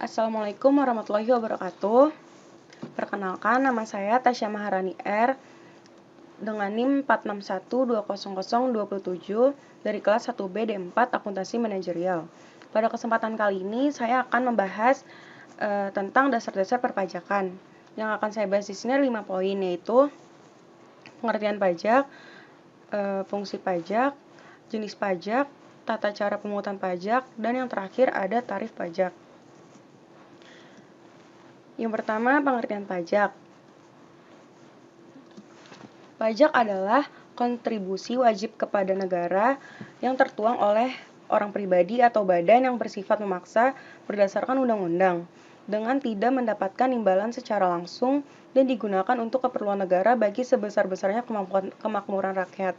Assalamualaikum warahmatullahi wabarakatuh. Perkenalkan, nama saya Tasya Maharani R dengan NIM 461200027 dari kelas 1B D4 Akuntansi Manajerial. Pada kesempatan kali ini saya akan membahas tentang dasar-dasar perpajakan. Yang akan saya bahas di sini 5 poin, yaitu pengertian pajak, fungsi pajak, jenis pajak, tata cara pemungutan pajak, dan yang terakhir ada tarif pajak. Yang pertama, pengertian pajak. Pajak adalah kontribusi wajib kepada negara yang tertuang oleh orang pribadi atau badan yang bersifat memaksa berdasarkan undang-undang, dengan tidak mendapatkan imbalan secara langsung dan digunakan untuk keperluan negara bagi sebesar-besarnya kemakmuran rakyat.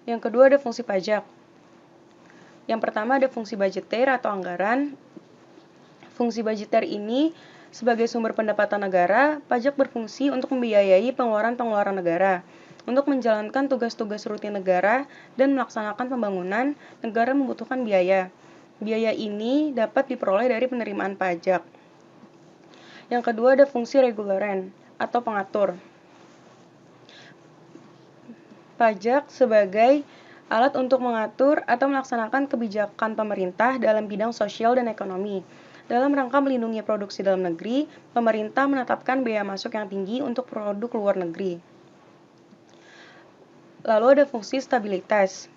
Yang kedua ada fungsi pajak. Yang pertama ada fungsi budgeter atau anggaran. Fungsi budgeter ini sebagai sumber pendapatan negara, pajak berfungsi untuk membiayai pengeluaran-pengeluaran negara. Untuk menjalankan tugas-tugas rutin negara dan melaksanakan pembangunan, negara membutuhkan biaya. Biaya ini dapat diperoleh dari penerimaan pajak. Yang kedua ada fungsi reguleren atau pengatur. Pajak sebagai alat untuk mengatur atau melaksanakan kebijakan pemerintah dalam bidang sosial dan ekonomi. Dalam rangka melindungi produksi dalam negeri, pemerintah menetapkan biaya masuk yang tinggi untuk produk luar negeri. Lalu ada fungsi stabilitas.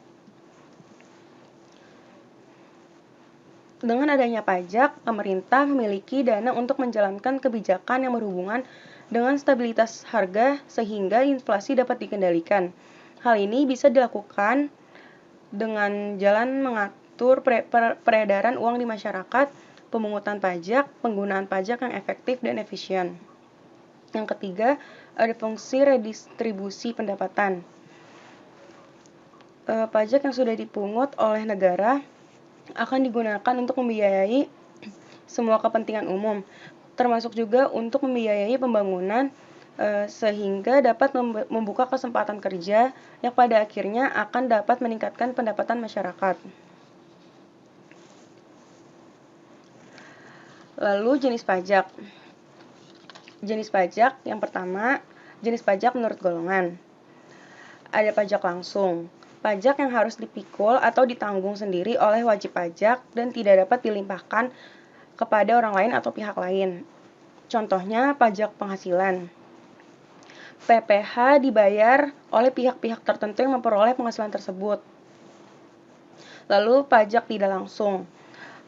Dengan adanya pajak, pemerintah memiliki dana untuk menjalankan kebijakan yang berhubungan dengan stabilitas harga sehingga inflasi dapat dikendalikan. Hal ini bisa dilakukan dengan jalan mengatur peredaran uang di masyarakat, pemungutan pajak, penggunaan pajak yang efektif dan efisien. Yang ketiga, ada fungsi redistribusi pendapatan. Pajak yang sudah dipungut oleh negara akan digunakan untuk membiayai semua kepentingan umum, termasuk juga untuk membiayai pembangunan sehingga dapat membuka kesempatan kerja yang pada akhirnya akan dapat meningkatkan pendapatan masyarakat. Lalu jenis pajak. Jenis pajak yang pertama, jenis pajak menurut golongan. Ada pajak langsung. Pajak yang harus dipikul atau ditanggung sendiri oleh wajib pajak dan tidak dapat dilimpahkan kepada orang lain atau pihak lain. Contohnya pajak penghasilan. PPh dibayar oleh pihak-pihak tertentu yang memperoleh penghasilan tersebut. Lalu pajak tidak langsung.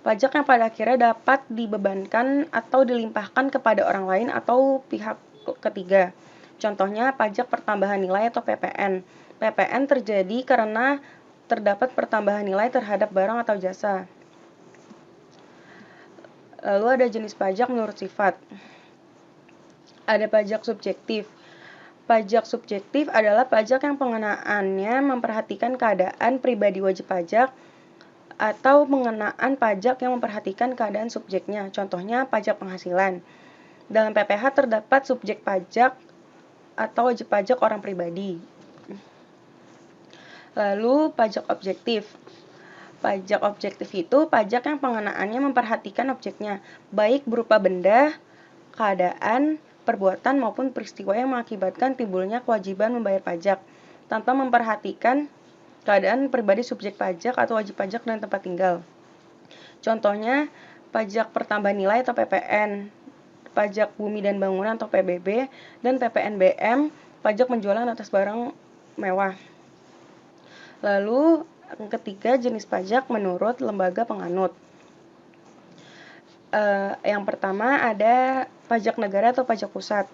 Pajak yang pada akhirnya dapat dibebankan atau dilimpahkan kepada orang lain atau pihak ketiga. Contohnya pajak pertambahan nilai atau PPN. PPN terjadi karena terdapat pertambahan nilai terhadap barang atau jasa. Lalu ada jenis pajak menurut sifat. Ada pajak subjektif. Pajak subjektif adalah pajak yang pengenaannya memperhatikan keadaan pribadi wajib pajak atau pengenaan pajak yang memperhatikan keadaan subjeknya. Contohnya pajak penghasilan. Dalam PPh terdapat subjek pajak atau wajib pajak orang pribadi. Lalu pajak objektif. Pajak objektif itu pajak yang pengenaannya memperhatikan objeknya, baik berupa benda, keadaan, perbuatan maupun peristiwa yang mengakibatkan timbulnya kewajiban membayar pajak, tanpa memperhatikan keadaan pribadi subjek pajak atau wajib pajak dan tempat tinggal. Contohnya, pajak pertambahan nilai atau PPN, pajak bumi dan bangunan atau PBB, dan PPNBM, pajak penjualan atas barang mewah. Lalu, yang ketiga, jenis pajak menurut lembaga penganut. Yang pertama ada pajak negara atau pajak pusat.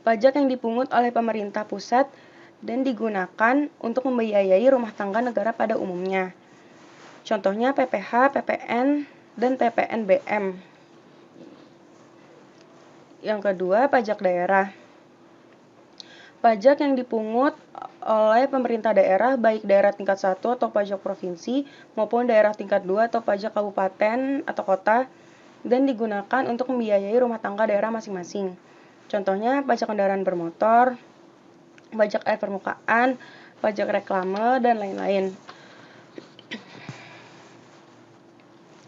Pajak yang dipungut oleh pemerintah pusat dan digunakan untuk membiayai rumah tangga negara pada umumnya. Contohnya PPh, PPN, dan PPNBM. Yang kedua, pajak daerah. Pajak yang dipungut oleh pemerintah daerah, baik daerah tingkat 1 atau pajak provinsi, maupun daerah tingkat 2 atau pajak kabupaten atau kota, dan digunakan untuk membiayai rumah tangga daerah masing-masing. Contohnya pajak kendaraan bermotor, pajak air permukaan, pajak reklame, dan lain-lain.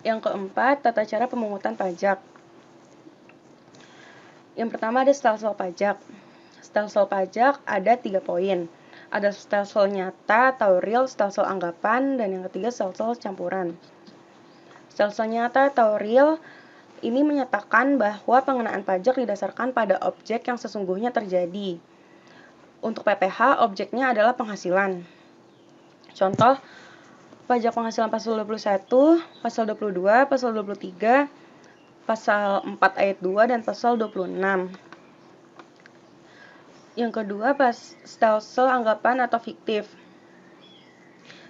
Yang keempat, tata cara pemungutan pajak. Yang pertama ada stelsel pajak. Stelsel pajak ada 3 poin. Ada stelsel nyata atau real, stelsel anggapan, dan yang ketiga stelsel campuran. Stelsel nyata atau real ini menyatakan bahwa pengenaan pajak didasarkan pada objek yang sesungguhnya terjadi. Untuk PPh, objeknya adalah penghasilan. Contoh, pajak penghasilan pasal 21, pasal 22, pasal 23, pasal 4 ayat 2, dan pasal 26. Yang kedua, stelsel anggapan atau fiktif.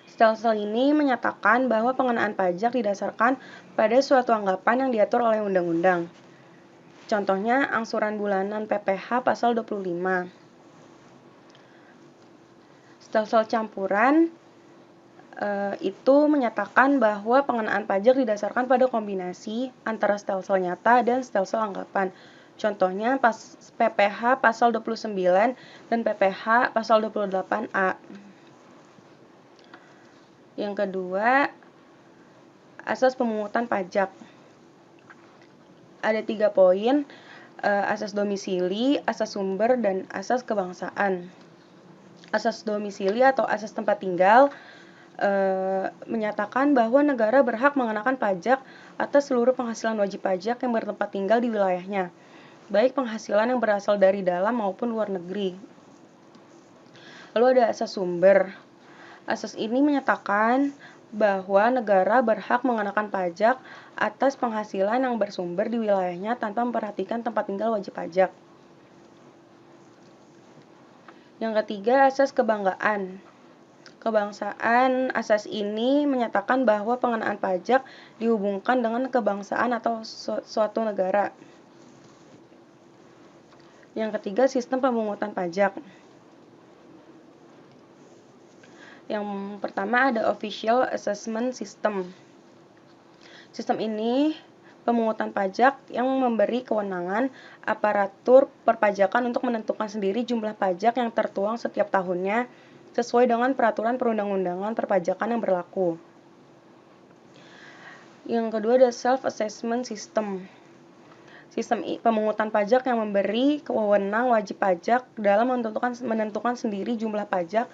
Stelsel ini menyatakan bahwa pengenaan pajak didasarkan pada suatu anggapan yang diatur oleh undang-undang. Contohnya, angsuran bulanan PPh pasal 25. Stelsel campuran itu menyatakan bahwa pengenaan pajak didasarkan pada kombinasi antara stelsel nyata dan stelsel anggapan. Contohnya PPh pasal 29 dan PPh pasal 28A. Yang kedua, asas pemungutan pajak. Ada 3 poin, asas domisili, asas sumber, dan asas kebangsaan. Asas domisili atau asas tempat tinggal menyatakan bahwa negara berhak mengenakan pajak atas seluruh penghasilan wajib pajak yang bertempat tinggal di wilayahnya, baik penghasilan yang berasal dari dalam maupun luar negeri. Lalu ada asas sumber. Asas ini menyatakan bahwa negara berhak mengenakan pajak atas penghasilan yang bersumber di wilayahnya tanpa memperhatikan tempat tinggal wajib pajak. Yang ketiga, asas kebanggaan. Kebangsaan. Asas ini menyatakan bahwa pengenaan pajak dihubungkan dengan kebangsaan atau suatu negara. Yang ketiga, sistem pemungutan pajak. Yang pertama ada Official Assessment System. Sistem ini pemungutan pajak yang memberi kewenangan aparatur perpajakan untuk menentukan sendiri jumlah pajak yang tertuang setiap tahunnya sesuai dengan peraturan perundang-undangan perpajakan yang berlaku. Yang kedua ada Self-Assessment System. Sistem pemungutan pajak yang memberi wewenang wajib pajak dalam menentukan sendiri jumlah pajak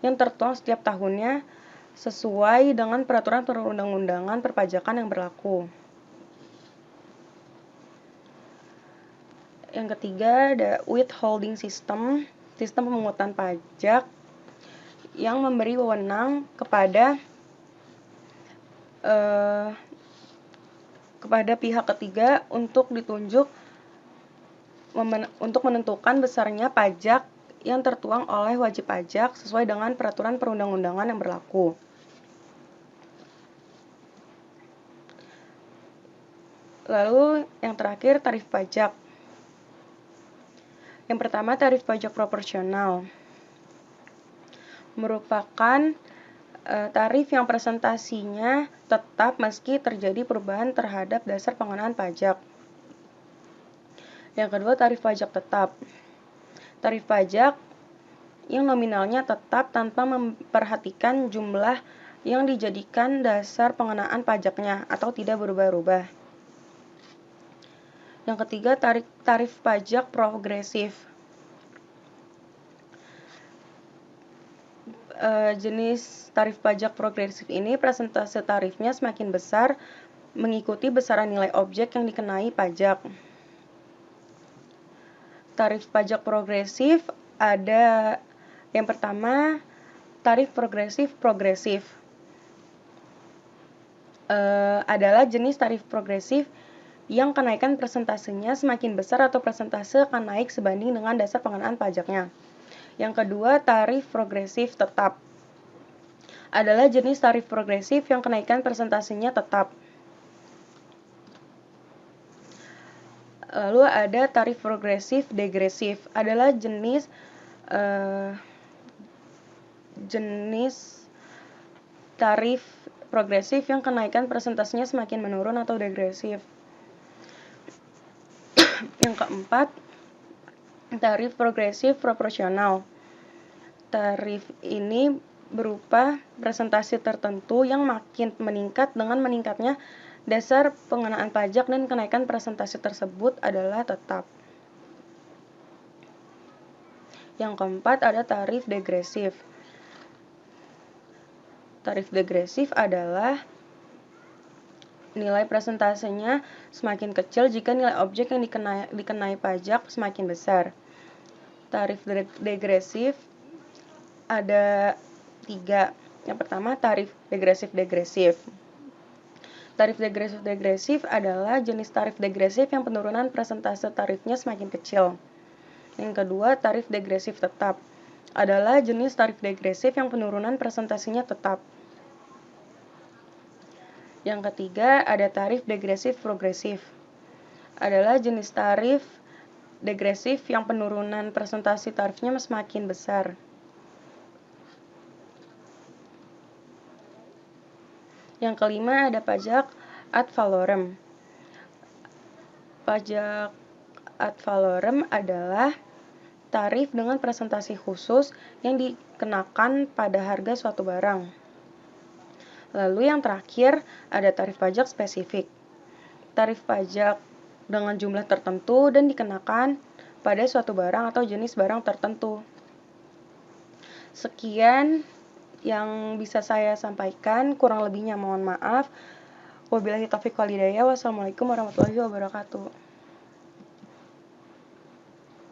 yang tertuang setiap tahunnya sesuai dengan peraturan perundang-undangan perpajakan yang berlaku. Yang ketiga ada Withholding System, sistem pemungutan pajak yang memberi wewenang kepada pihak ketiga untuk ditunjuk untuk menentukan besarnya pajak yang tertuang oleh wajib pajak sesuai dengan peraturan perundang-undangan yang berlaku. Lalu yang terakhir, tarif pajak. Yang pertama, tarif pajak proporsional. Merupakan tarif yang presentasinya tetap meski terjadi perubahan terhadap dasar pengenaan pajak. Yang kedua, tarif pajak tetap. Tarif pajak yang nominalnya tetap tanpa memperhatikan jumlah yang dijadikan dasar pengenaan pajaknya atau tidak berubah-ubah. Yang ketiga, tarif pajak progresif. Jenis tarif pajak progresif ini presentase tarifnya semakin besar mengikuti besaran nilai objek yang dikenai pajak. Tarif pajak progresif ada yang pertama, tarif progresif adalah jenis tarif progresif yang kenaikan persentasenya semakin besar atau persentase akan naik sebanding dengan dasar pengenaan pajaknya. Yang kedua, tarif progresif tetap adalah jenis tarif progresif yang kenaikan persentasenya tetap. Lalu ada tarif progresif degresif adalah jenis tarif progresif yang kenaikan persentasenya semakin menurun atau degresif. Yang keempat, tarif progresif proporsional. Tarif ini berupa presentasi tertentu yang makin meningkat dengan meningkatnya Dasar pengenaan pajak dan kenaikan presentasi tersebut adalah tetap. Yang keempat ada tarif degresif. Tarif degresif adalah nilai presentasenya semakin kecil jika nilai objek yang dikenai pajak semakin besar. Tarif degresif ada 3. Yang pertama, tarif degresif-degresif. Tarif degresif-degresif adalah jenis tarif degresif yang penurunan presentase tarifnya semakin kecil. Yang kedua, tarif degresif tetap adalah jenis tarif degresif yang penurunan presentasinya tetap. Yang ketiga, ada tarif degresif progresif. Adalah jenis tarif degresif yang penurunan presentasi tarifnya semakin besar. Yang kelima ada pajak ad valorem. Pajak ad valorem adalah tarif dengan presentasi khusus yang dikenakan pada harga suatu barang. Lalu yang terakhir ada tarif pajak spesifik. Tarif pajak dengan jumlah tertentu dan dikenakan pada suatu barang atau jenis barang tertentu. Sekian yang bisa saya sampaikan, kurang lebihnya mohon maaf. Wabillahi taufiq wal hidayah. Wassalamualaikum warahmatullahi wabarakatuh.